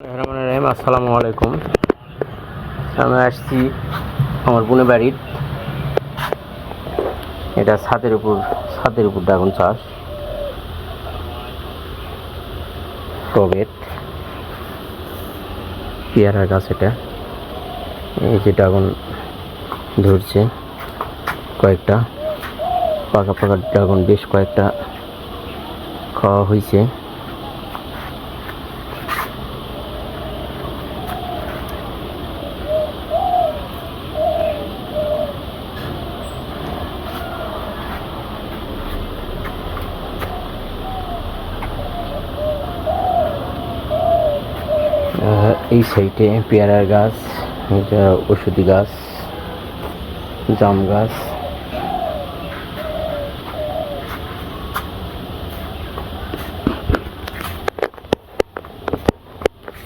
আসসালামু আলাইকুম। আমি আসছি আমার বোনের বাড়ির। এটা ছাদের উপর ড্রাগন চাষ, টবের পেয়ারা গাছ। এটা এই যে ড্রাগন ধরছে, কয়েকটা পাকা ড্রাগন বেশ কয়েকটা খাওয়া হয়েছে। এই সাইডে পেয়ারার গাছ, এটা ওষুধি গাছ, জাম গাছ।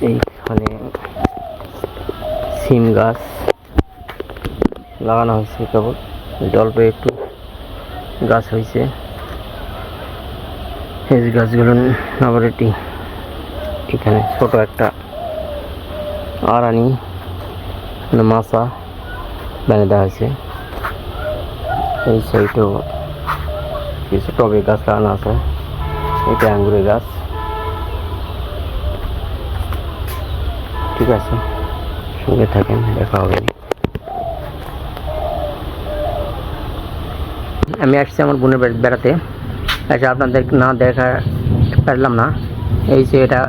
এইখানে সিম গাছ লাগানো হয়েছে, কেবল অল্প একটু গাছ হয়েছে। এই গাছগুলো আবার এখানে ছোট একটা আরানি মাছা বেঁধে দেওয়া হয়েছে। এই সাইডেও কিছু টবে গাছ লাগানো আছে। এটা আঙ্গুরের গাছ। ঠিক আছে, সঙ্গে থাকেন, দেখা হবে। আমি আসছি আমার বোনের বাড়ি বেড়াতে, আচ্ছা আপনাদের না দেখা পারলাম না। এই যে এটা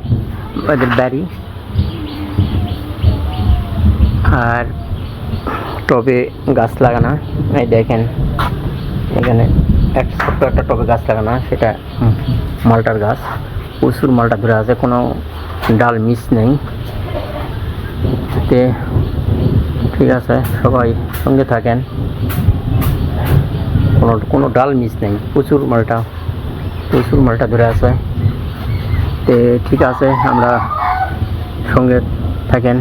ওদের বাড়ি, আর টবে গাছ লাগানো। এই দেখেন এখানে ছোট্ট একটা টবে গাছ লাগানো, সেটা মালটার গাছ। প্রচুর মালটা ধরে আছে, কোনো ডাল মিস নেই। ঠিক আছে, সবাই সঙ্গে থাকেন, কোনো ডাল মিস নেই। প্রচুর মালটা ধরে আছে। ঠিক আছে, আমরা সঙ্গে থাকেন,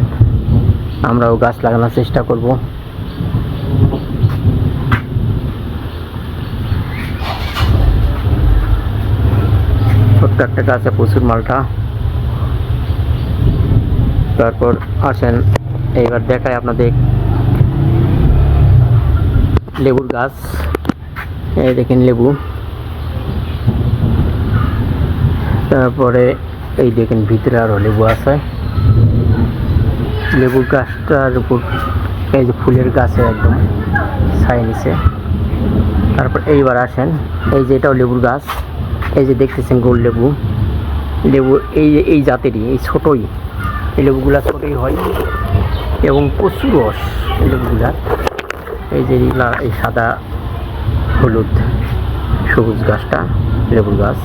আমরাও গাছ লাগানোর চেষ্টা করব। ছোট্ট একটা গাছে প্রচুর মালটা। তারপর আসেন এইবার দেখায় আপনাদের লেবুর গাছ। এই দেখেন লেবু। তারপরে এই দেখেন ভিতরে আরো লেবু আছে। লেবুর গাছটার উপর এই যে ফুলের গাছে একদম ছাই নিছে। তারপর এইবার আসেন, এই যে এটাও লেবুর গাছ। এই যে দেখতেছেন গোল লেবু। এই জাতেরই, এই ছোটই, এই লেবুগুলা ছোটই হয় এবং প্রচুর রস এই লেবুগুলার। এই যে এই সাদা হলুদ সবুজ গাছটা লেবুর গাছ,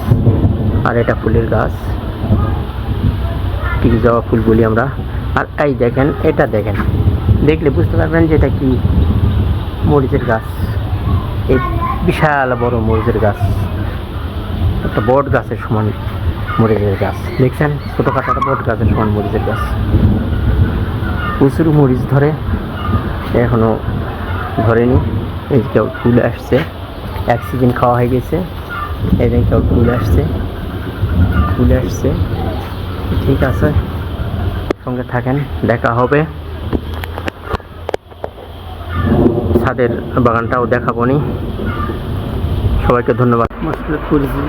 আর এটা ফুলের গাছ, টিকি জবা ফুল বলি আমরা। আর এই দেখেন, এটা দেখেন, দেখলে বুঝতে পারবেন যে এটা কি মরিচের গাছ। এই বিশাল বড় মরিচের গাছ, একটা বট গাছের সমান মরিচের গাছ। দেখছেন, ছোটোখাটো একটা বট গাছের সমান মরিচের গাছ। প্রচুর মরিচ ধরে, এখনো ধরেনি। এই কেউ ফুল আসছে, এক সিজন খাওয়া হয়ে গেছে। এই দিন কেউ ফুল আসছে। ঠিক আছে, সঙ্গে থাকেন, দেখা হবে। ছাদের বাগানটাও দেখাবো নি। সবাইকে ধন্যবাদ। মশলা করেছি।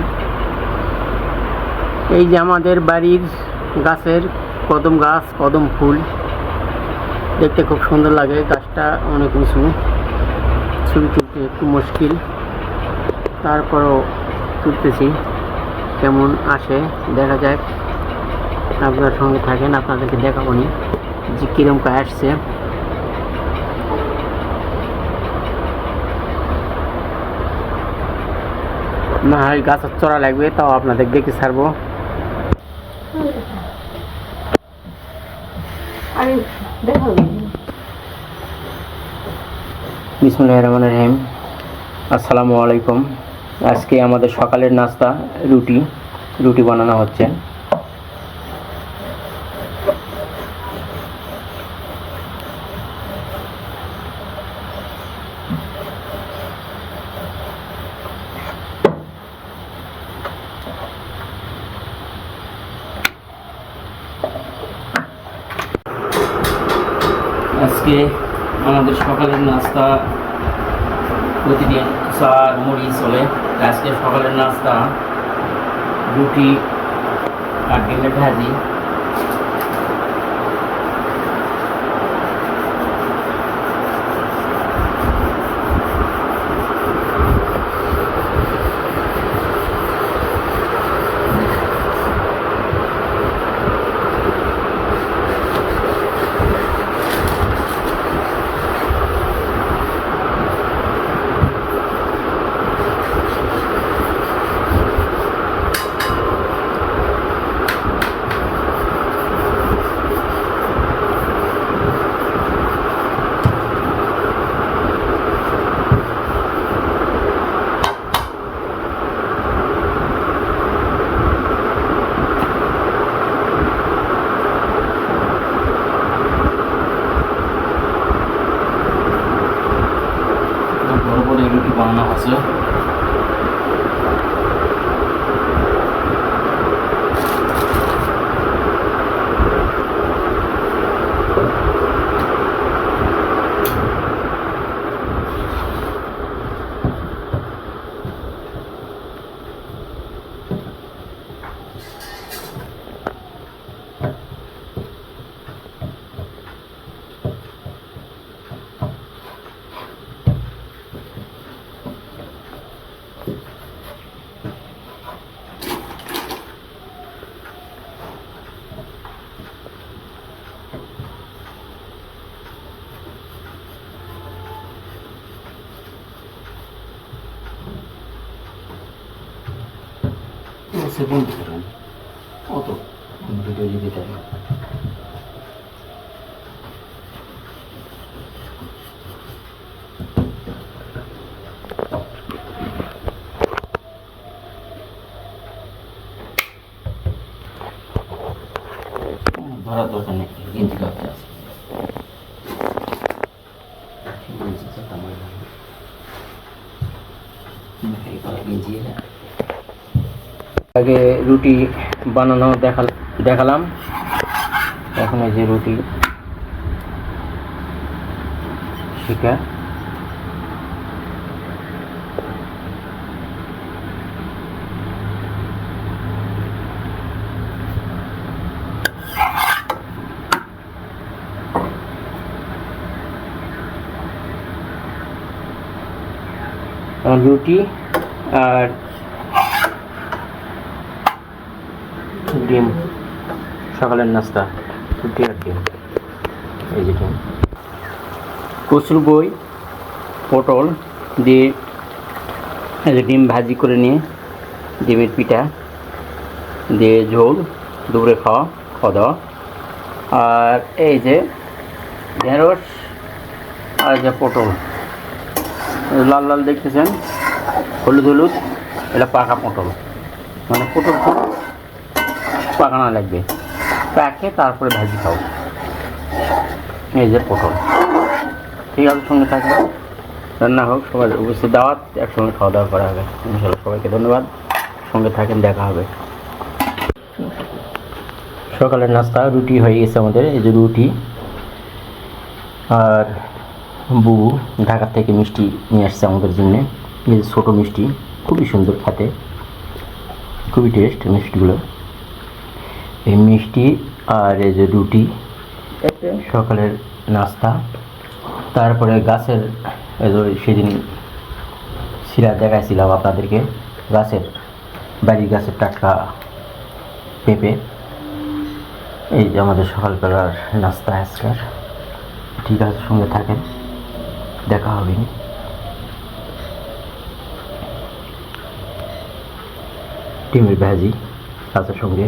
এই যে আমাদের বাড়ির গাছের কদম গাছ, কদম ফুল দেখতে খুব সুন্দর লাগে। গাছটা অনেক উঁচু, ছবি তুলতে একটু মুশকিল, তারপরও তুলতেছি। কেমন আসে দেখা যাক। আপনার সঙ্গে থাকেন, আপনাদেরকে দেখাবো নি যে কিরম আসছে। না হয় গাছের চড়া লাগবে, তাও আপনাদের দেখে ছাড়বো। বিসমিল্লাহির রহমানির রহিম। আসসালামু আলাইকুম। আজকে আমাদের সকালের নাস্তা রুটি বানানো হচ্ছে। আজকে আমাদের সকালের নাস্তা প্রতিদিন চা আর মুড়ি চলে। আজকে সকালের নাস্তা রুটি আর ডিমের ভাজি। বড় বড় রুটি বানানো আছে। সেকেন্ড অত ভিডিও যদি থাকে ধরার দরকার নেই। গেঞ্জি কাপড় আছে গেঞ্জি আগে রুটি বানানো দেখালাম। এখন এই যে রুটি শিখা রুটি আর ডিম, সকালের নাস্তা রুটি আর ডিম। এই যে ডিম, কচুর বই, পটল দিয়ে এই যে ডিম ভাজি করে নিয়ে ডিমের পিঠা দিয়ে ঝোল দুপুরে খাওয়া দাওয়া। আর এই যে ঢেঁড়স আর যে পটল লাল লাল দেখতেছেন, হলুদ হলুদ, এটা পাকা পটল, মানে পটল খুব পাকানো লাগবে, পাকে তারপরে ভাজি খাও। এই যে পটল, ঠিক আছে, সঙ্গে থাকবে, রান্না হোক, সবাই উপস্থিত, দাওয়াত, একসঙ্গে খাওয়া দাওয়া করা হবে ইনশাআল্লাহ। সবাইকে ধন্যবাদ, সঙ্গে থাকেন, দেখা হবে। সকালের নাস্তা রুটি হয়ে গেছে আমাদের। এই যে রুটি আর বুবু ঢাকা থেকে মিষ্টি নিয়ে আসছে আমাদের জন্য। এই যে ছোটো মিষ্টি, খুবই সুন্দর খেতে, খুবই টেস্ট মিষ্টিগুলো। এই মিষ্টি আর এই যে রুটি সকালের নাস্তা। তারপরে গাছের সেদিন শিরা দেখাইছিলাম আপনাদেরকে, বাড়ির গাছের টাটকা পেঁপে। এই যে আমাদের সকালবেলার নাস্তা আজকাল। ঠিক আছে, সঙ্গে থাকেন, দেখা হবে। ডিমের ভাজি আছে সঙ্গে।